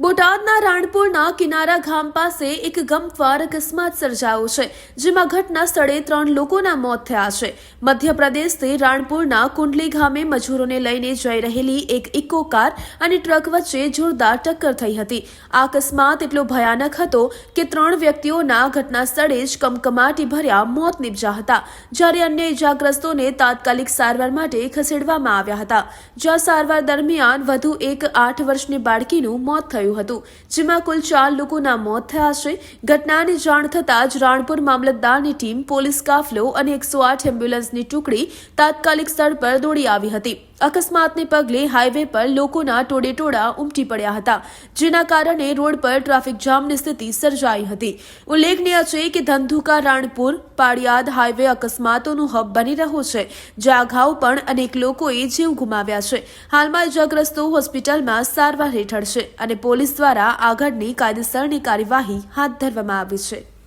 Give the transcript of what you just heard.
બોટાદના રાણપુરના કિનારા ગામ પાસે એક ગમખ્વાર અકસ્માત સર્જાયો છે, જેમાં ઘટના સ્થળે 3 લોકોના મોત થયા છે। મધ્યપ્રદેશથી રાણપુરના કુંડલી ગામે મજૂરોને લઈને જઈ રહેલી એક ઇકો કાર અને ટ્રક વચ્ચે જોરદાર ટક્કર થઈ હતી। આ અકસ્માત એટલો ભયાનક હતો કે 3 વ્યક્તિઓના ઘટના સ્થળે જ કમકમાટી ભર્યા મોત નીપજ્યા હતા, જ્યારે અન્ય ઇજાગ્રસ્તોને તાત્કાલિક સારવાર માટે ખસેડવામાં આવ્યા હતા, જ્યાં સારવાર દરમિયાન વધુ એક 8 વર્ષની બાળકીનું મોત થયું હતું, જેમાં કુલ 4 લોકોના મોત થયા છે। ઘટનાની જાણ થતાં જ રાણપુર મામલતદારની ટીમ, પોલીસ કાફલો અને 108 એમ્બ્યુલન્સની ટુકડી તાત્કાલિક સ્થળ પર દોડી આવી હતી। અકસ્માતને પગલે હાઈવે પર લોકોના ટોળેટોળા ઉમટી પડ્યા હતા, જેના કારણે રોડ પર ટ્રાફિક જામની સ્થિતિ સર્જાઈ હતી। ઉલ્લેખનીય છે કે ધંધુકા રાણપુર પાળિયાદ હાઈવે અકસ્માતોનું હબ બની રહ્યો છે, જ્યાં અગાઉ પણ અનેક લોકોએ જીવ ગુમાવ્યા છે। હાલમાં ઇજાગ્રસ્તો હોસ્પિટલમાં સારવાર હેઠળ છે અને પોલીસ દ્વારા આગળની કાયદેસરની કાર્યવાહી હાથ ધરવામાં આવી છે।